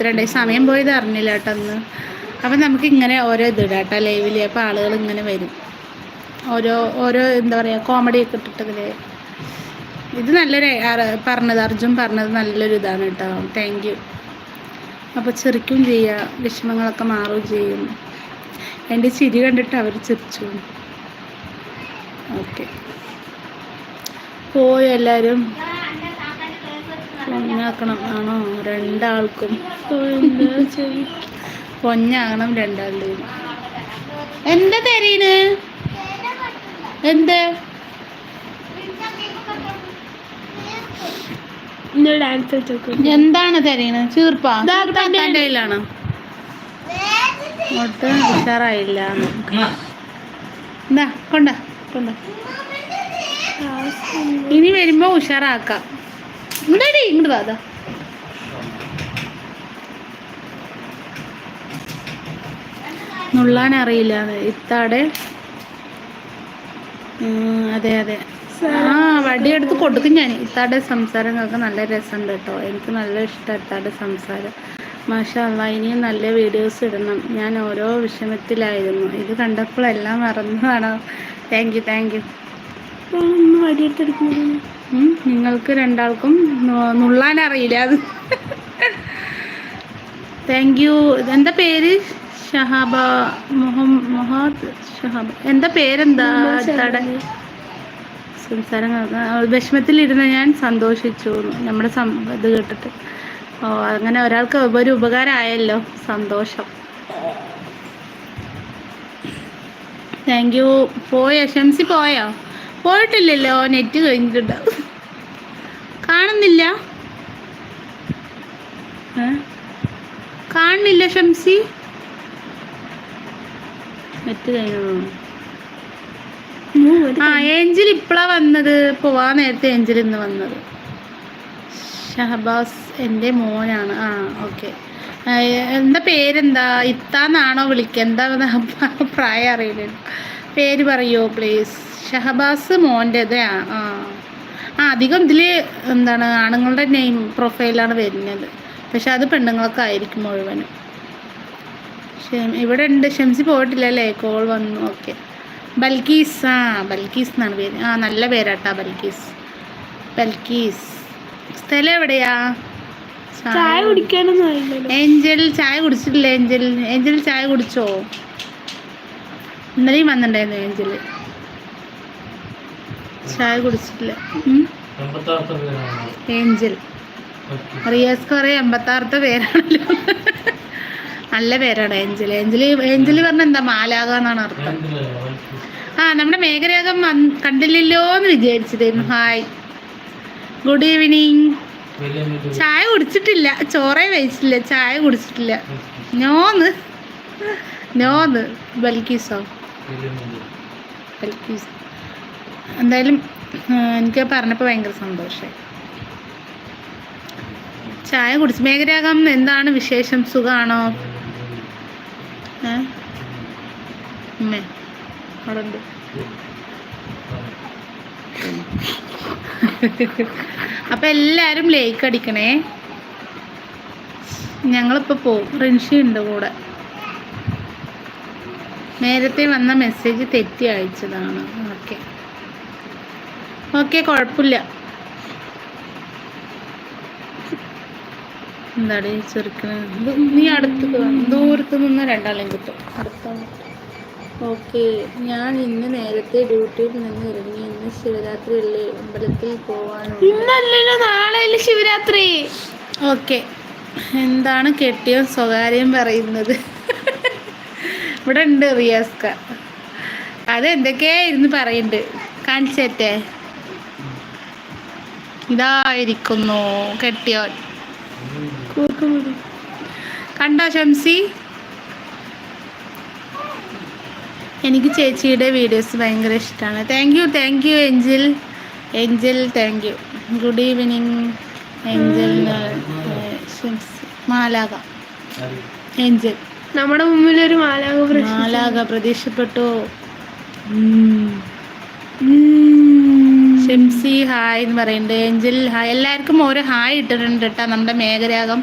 52 സമയം പോയത് അറിഞ്ഞില്ല കേട്ടോ അന്ന്. അപ്പം നമുക്ക് ഇങ്ങനെ ഓരോ ഇതിടാം കേട്ടോ ലൈവിൽ. അപ്പോൾ ആളുകൾ ഇങ്ങനെ വരും, ഓരോ എന്താ പറയുക കോമഡിയൊക്കെ ഇട്ടിട്ടതിൽ. ഇത് നല്ലൊരു പറഞ്ഞത് അർജുൻ പറഞ്ഞത് നല്ലൊരു ഇതാണ് കേട്ടോ. Thank you. അപ്പോൾ ചിരിക്കും ചെയ്യുക, വിഷമങ്ങളൊക്കെ മാറുകയും ചെയ്യും. എൻ്റെ ചിരി കണ്ടിട്ട് അവർ ചിരിച്ചു. ഓക്കെ, പോയി എല്ലാവരും പൊന്നാക്കണം ആണോ രണ്ടാൾക്കും? പൊന്നാകണം രണ്ടാളുടെയും. എന്താ തരീന്? എന്ത് എന്താണ് തരീണ്? ചീർപ്പാ കയ്യിലാണോ? ഒട്ടും ഉഷാറായില്ല. എന്താ കൊണ്ട ഇനി വരുമ്പോ ഉഷാറാക്കാം. എന്താടി ഇങ്ങോട്ട് വാ. നുള്ളാൻ അറിയില്ല ഇത്താടെ. അതെ വടിയെടുത്ത് കൊടുക്കും ഞാൻ. ഇത്താടെ സംസാരങ്ങളൊക്കെ നല്ല രസമുണ്ട് കേട്ടോ. എനിക്ക് നല്ല ഇഷ്ടം ഇത്താടെ സംസാരം. മാഷാ അല്ലാഹ്, ഇനിയും നല്ല വീഡിയോസ് ഇടണം. ഞാൻ ഓരോ വിഷമത്തിലായിരുന്നു, ഇത് കണ്ടപ്പോഴെല്ലാം മറന്നതാണോ? Thank you. വടിയെടുത്തെടുക്കുന്നത് നിങ്ങൾക്ക് രണ്ടാൾക്കും നുള്ളാൻ അറിയില്ല അത്. Thank you. എന്താ പേര്? മുഹമ്മദ് ഷഹാബ. എന്താ പേരെന്താ? സംസാരങ്ങൾ വിഷമത്തിലിരുന്ന് ഞാൻ സന്തോഷിച്ചു നമ്മുടെ ഇത് കേട്ടിട്ട്. അങ്ങനെ ഒരാൾക്ക് ഒരു ഉപകാരമായല്ലോ, സന്തോഷം. Thank you. പോയോ ഷംസി? പോയിട്ടില്ലല്ലോ, നെറ്റ് കഴിഞ്ഞിട്ടുണ്ടാവും. കാണുന്നില്ല ഷംസി, നെറ്റ് കഴിഞ്ഞു. ഏഞ്ചൽ ഇപ്പളാ വന്നത്, പോവാൻ നേരത്തെ ഏഞ്ചൽ ഇന്ന് വന്നത്. ഷഹബാസ് എൻ്റെ മോനാണ്. ഓക്കെ. എന്താ പേരെന്താ? ഇത്താന്നാണോ വിളിക്കുക? എന്താ പ്രായം അറിയില്ല, പേര് പറയുമോ പ്ലീസ്? ഷഹബാസ് മോൻ്റെത്. അധികം ഇതിൽ എന്താണ് ആണുങ്ങളുടെ നെയിം പ്രൊഫൈലാണ് വരുന്നത്, പക്ഷെ അത് പെണ്ണുങ്ങളൊക്കെ ആയിരിക്കും മുഴുവനും. ഇവിടെ ഉണ്ട്. ഷംസി പോയിട്ടില്ല അല്ലേ? കോൾ വന്നു. ഓക്കെ. ബൽക്കീസ്. ബൽക്കീസ് എന്നാണ് പേര്. നല്ല പേരാട്ടാ ബൽക്കീസ്. സ്ഥലം എവിടെയാ? ചായ കുടിക്കാനൊന്നും ആയില്ലല്ലോ. ഏഞ്ചൽ ചായ കുടിച്ചിട്ടില്ല. ഏഞ്ചൽ ചായ കുടിച്ചോ? ഇന്നലെയും വന്നിട്ടുണ്ടായിരുന്നു ഏഞ്ചൽ. ചായ കുടിച്ചിട്ടില്ല. ഏഞ്ചൽ റിയാസ് കുറെ 86 പേരാണല്ലോ. നല്ല പേരാണ് ഏഞ്ചൽ. ഏഞ്ചൽ പറഞ്ഞ എന്താ? മാലാക എന്നാണ് അർത്ഥം. നമ്മുടെ മേഘരാഗം കണ്ടില്ലല്ലോ എന്ന് വിചാരിച്ചതായിരുന്നു. Hi, good evening. ചായ കുടിച്ചിട്ടില്ല, ചോറേ കഴിച്ചിട്ടില്ല, ചായ കുടിച്ചിട്ടില്ല. നോന്ന് ബൽക്കീസോ? ബൽക്കീസ്. എന്തായാലും എനിക്ക് പറഞ്ഞപ്പോൾ ഭയങ്കര സന്തോഷമായി. ചായ കുടിച്ചു. മേഘരാഗം എന്താണ് വിശേഷം? സുഖമാണോ? അവിടെ ഉണ്ട്. അപ്പം എല്ലാവരും ലൈക്ക് അടിക്കണേ. ഞങ്ങളിപ്പോൾ പോവും. റിൻഷി ഉണ്ട് കൂടെ. നേരത്തെ വന്ന മെസ്സേജ് തെറ്റി അയച്ചതാണ്. ഓക്കെ കുഴപ്പമില്ല. എന്താണ് ചെറുക്കണത്? നീ അടുത്ത് ദൂരത്ത് നിന്ന് രണ്ടാളെയും കിട്ടും. അടുത്താണ്. ഓക്കെ. ഞാൻ ഇന്ന് നേരത്തെ ഡ്യൂട്ടിയിൽ നിന്ന് ഇറങ്ങി. ഇന്ന് ശിവരാത്രി അല്ലേ, അമ്പലത്തിൽ പോവാനുണ്ട്. ഇന്നല്ലല്ലോ, നാളെ ശിവരാത്രി. ഓക്കെ. എന്താണ് കെട്ടിയോ സ്വകാര്യം പറയുന്നത്? ഇവിടെ ഉണ്ട് റിയാസ്ക. അതെന്തൊക്കെയാ ഇരുന്ന് പറയുന്നുണ്ട്. കാണിച്ചേറ്റേ. ഇതായിരിക്കുന്നു കെട്ടിയോൻ. കണ്ടോ ഷംസി? എനിക്ക് ചേച്ചിയുടെ വീഡിയോസ് ഭയങ്കര ഇഷ്ടമാണ്. Thank you angel. Thank you. Good evening angel. മാലാക ഏഞ്ചൽ. നമ്മുടെ മുമ്പിലൊരു മാലാക പ്രതീക്ഷപ്പെട്ടു. ഷംസി ഹായ് എന്ന് പറയുന്നുണ്ട്. Angel hi. എല്ലാവർക്കും ഓരോ ഹായ് ഇട്ടിട്ടുണ്ട് കേട്ടോ നമ്മുടെ മേഘരാഗം.